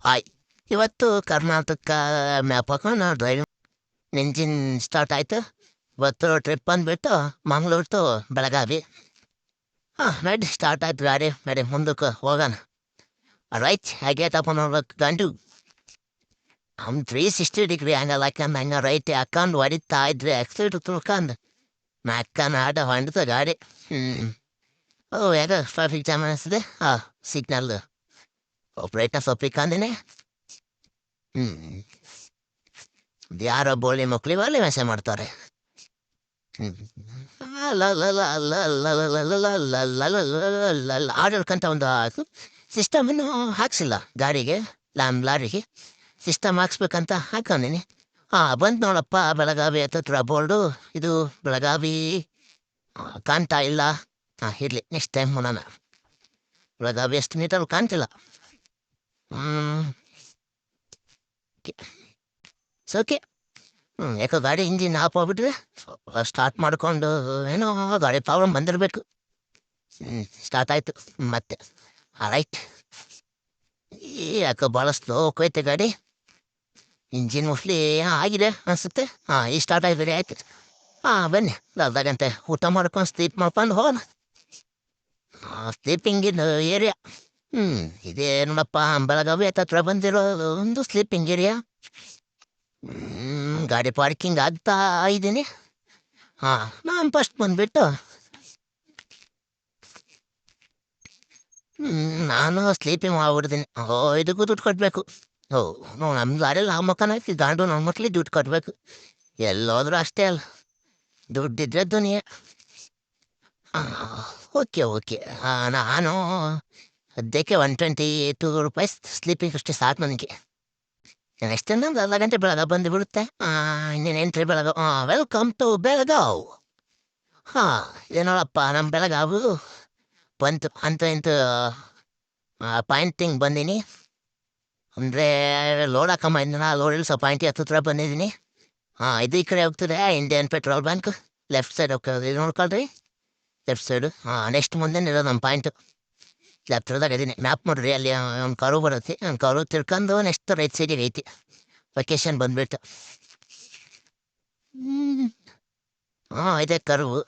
Hi. ಇವತ್ತು Karnataka map ಹಾಕೊಂಡು driving engine start ಆಯಿತು. ಇವತ್ತು ಟ್ರಿಪ್ ಬಂದುಬಿಟ್ಟು ಮಂಗಳೂರು ಟು ಬೆಳಗಾವಿ. ನಡಿ ಸ್ಟಾರ್ಟ್ ಆಯ್ತು ಗಾಡಿ. ನಡಿ ಮುಂದಕ್ಕೆ ಹೋಗೋಣ. ರೈಟ್ ಹಾಗೆ ತಗೊಂಡು ಹೋಗ್ಬೇಕು ಗಂಡು. 360 ಡಿಗ್ರಿ ಹಂಗಲ್ಲ ಹಾಕೊಂಡು ಹಂಗೆ ರೈಟ್ ಹಾಕೊಂಡು ಹೊಡಿತಾ ಇದ್ರೆ ಎಕ್ಸೈಟ್ ತುಳ್ಕೊಂಡು ಮ್ಯಾಕ್ಕನ ಆಟ ಹೊಂಡಿತು ಗಾಡಿ. ಯಾಕೆ ಟ್ರಾಫಿಕ್ ಜಾಮ್ ಅನಿಸ್ತದೆ. ಸಿಗ್ನಲ್ ಬ್ರೈಟ್ನೆಸ್ ಒಪ್ಪಿಕೊಂಡಿನಿ. ಯಾರೋ ಬೋಳಿ ಮಕ್ಳು ಒಳ್ಳೆ ಮೆಸೆ ಮಾಡ್ತಾರೆ. ಆಡೋಳ್ಕಂತ ಒಂದು ಸಿಸ್ಟಮನ್ನು ಹಾಕ್ಸಿಲ್ಲ ಗಾಡಿಗೆ, ಲಾರಿಗೆ ಸಿಸ್ಟಮ್ ಹಾಕ್ಸ್ಬೇಕಂತ ಹಾಕೊಂಡಿನಿ. ಬಂದು ನೋಡಪ್ಪ ಬೆಳಗಾವಿ ಹತ್ತತ್ರ ಬೋರ್ಡು. ಇದು ಬೆಳಗಾವಿ ಕಾಣ್ತಾ ಇಲ್ಲ. ಇರಲಿ, ನೆಕ್ಸ್ಟ್ ಟೈಮ್ ನೋಡೋಣ. ಬೆಳಗಾವಿ ಎಷ್ಟು ಮೀಟರ್ ಕಾಣ್ತಿಲ್ಲ. ಓಕೆ. ಯಾಕೋ ಗಾಡಿ ಇಂಜಿನ್ ಆಫ್ ಹೋಗ್ಬಿಟ್ರೆ ಸ್ಟಾರ್ಟ್ ಮಾಡಿಕೊಂಡು ಏನೋ ಗಾಡಿ ಪ್ರಾಬ್ಲಮ್ ಬಂದಿರಬೇಕು. ಸ್ಟಾರ್ಟ್ ಆಯಿತು ಮತ್ತೆ. ರೈಟ್. ಯಾಕೋ ಭಾಳ ಸ್ಲೋ ಹೋಗ್ತೈತೆ ಗಾಡಿ. ಇಂಜಿನ್ ಮೋಸ್ಟ್ಲಿ ಆಗಿದೆ ಅನಿಸುತ್ತೆ. ಈಗ ಸ್ಟಾರ್ಟ್ ಆಗಿದೆ. ಆಯ್ತು. ಬನ್ನಿ ಅರ್ಧ ಗಂಟೆ ಊಟ ಮಾಡ್ಕೊಂಡು ಸ್ಲೀಪ್ ಮಾಡ್ಕೊಂಡು ಹೋಗೋಣ. ಸ್ಲೀಪಿಂಗ್ ಇನ್ ಏರಿಯಾ. ಇದೇ ನೋಡಪ್ಪ ಬೆಳಗಾವಿ ಹತ್ರ ಬಂದಿರೋ ಒಂದು ಸ್ಲೀಪಿಂಗ್ ಏರಿಯಾ. ಗಾಡಿ ಪಾರ್ಕಿಂಗ್ ಆಗ್ತಾ ಇದ್ದೀನಿ. ನಾನು ಫಸ್ಟ್ ಬಂದುಬಿಟ್ಟು ನಾನು ಸ್ಲೀಪಿಂಗ್ ಮಾಡ್ಬಿಡ್ತೀನಿ. ಇದಕ್ಕೂ ದುಡ್ಡು ಕಟ್ಟಬೇಕು. ನಮ್ಮ ಗಾಡಿಯಲ್ಲಿ ಆ ಮಕ್ಕನ ಗಾಂಡು ನನ್ನ ಮಕ್ಳಿಗೆ ದುಡ್ಡು ಕಟ್ಟಬೇಕು. ಎಲ್ಲೋದ್ರೂ ಅಷ್ಟೇ ಅಲ್ಲ, ದುಡ್ಡಿದ್ರೆ ದುನಿಯಾ. Okay okay. ನಾನು ಸದ್ಯಕ್ಕೆ 122 ರೂಪಾಯಿ ಸ್ಲೀಪಿಂಗ್ ಅಷ್ಟೇ ಸಾಕು ನನಗೆ. ನೆಕ್ಸ್ಟ್ ನಂದು ಅರ್ಧ ಗಂಟೆ ಬೆಳಗಾವಿ ಬಂದು ಬಿಡುತ್ತೆ. ಇನ್ನೇನು entry Belgaum. Welcome to Belgaum. ಏನೋಳಪ್ಪ ನಮ್ಮ ಬೆಳಗಾವು ಬಂತು ಅಂತ ಇಂತು ಪಾಯಿಂಟಿಂಗ್ ಬಂದೀನಿ. ಅಂದರೆ ಲೋಡ್ ಹಾಕಮ್ಮ ಇಂದ ಲೋಡ್ ಇಳಿಸೋ ಪಾಯಿಂಟಿಗೆ ಹತ್ತಿರ ಬಂದಿದ್ದೀನಿ. ಇದು ಈ ಕಡೆ ಹೋಗ್ತದೆ Indian petrol bank. Left side ಹೋಗ್ತದೆ, ಇದು ನೋಡ್ಕೊಳ್ರಿ ಲೆಫ್ಟ್ ಸೈಡು. ನೆಕ್ಸ್ಟ್ ಮುಂದೆ ಇರೋದು ನಮ್ಮ ಪಾಯಿಂಟು. ಲೆಫ್ಟ್ದಾಗ ಇದೀನಿ. ಮ್ಯಾಪ್ ನೋಡ್ರಿ, ಅಲ್ಲಿ ಒಂದು ಕಾರು ಬರುತ್ತೆ. ಒಂದು ಕಾರು ತಿಳ್ಕೊಂಡು ನೆಕ್ಸ್ಟ್ ರೈಟ್ ಸೈಡಿಗೆ ಐತಿ. ಲೊಕೇಶನ್ ಬಂದ್ಬಿಟ್ಟು ಇದೆ ಕರುವು.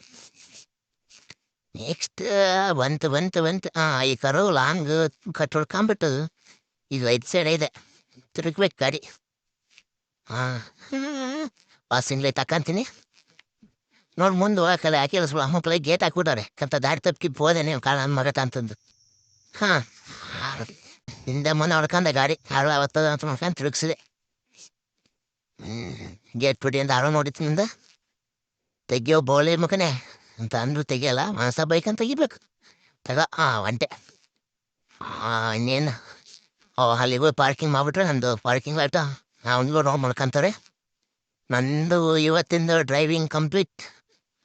ನೆಕ್ಸ್ಟ್ ಬಂತು ಬಂತು ಬಂತು. ಈ ಕರು ಲಾಂಗ್ ಕಟ್ಕೊಳ್ಕೊಂಬಿಟ್ಟು ಈಗ ರೈಟ್ ಸೈಡ್ ಇದೆ, ತಿರುಗ್ಬೇಕು ಗಾಡಿ. ಪಾಸಿಂಗ್ಲೈ ತಕ್ಕಂತೀನಿ. ನೋಡಿ ಮುಂದೆ ಹೋಗಕ್ಕಲ್ಲ ಹಾಕಿಲ್ಲ ಮಕ್ಕಳಿಗೆ ಗೇಟ್ ಹಾಕ್ಬಿಟ್ಟಾರೆ ಕಂತ ದಾರಿ ತಪ್ಪಿ ಹೋದೆ ನೀವು ಕಾಳ ನನ್ನ ಮಗ ಅಂತಂದು. ಹಿಂದೆ ಮೊನ್ನೆ ಹೊಡ್ಕೊಂಡೆ ಗಾಡಿ. ಹಾಳು ಅವತ್ತದ ಅಂತ ಮಾಡ್ಕೊಂಡು ತಿರುಗಿಸಿದೆ. ಗೇಟ್ ಬಿಡಿ ಅಂತ ಹಾಳು ನೋಡಿತ್ತಿನಿಂದ ತೆಗಿಯೋ ಬೋಳಿ ಮಗನೇ ಅಂತ ಅಂದ್ರು ತೆಗಿಯಲ್ಲ. ಮನಸ ಬೈಕಂತ ತೆಗಿಬೇಕು ತಗ. ಒಂಟೆ. ಇನ್ನೇನು ಅಲ್ಲಿಗೆ ಹೋಗಿ ಪಾರ್ಕಿಂಗ್ ಮಾಡಿಬಿಟ್ರೆ ನಂದು ಪಾರ್ಕಿಂಗ್ ಆಯ್ತಾ. ಒಂದು ನೋಡಿ ಮಾಡ್ಕೊಂತಾರೆ. ನಂದು ಇವತ್ತಿಂದ ಡ್ರೈವಿಂಗ್ ಕಂಪ್ಲೀಟ್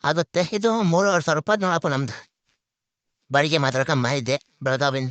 ಆಗುತ್ತೆ. ಇದು 3,500 ರೂಪಾಯಿ ನೋಡಪ್ಪ ನಮ್ದು. ಬಾಡಿಗೆ ಮಾತಾಡ್ಕೊಂಡು ಮಾಡಿದ್ದೆ ಬೆಳಗಾವಿನ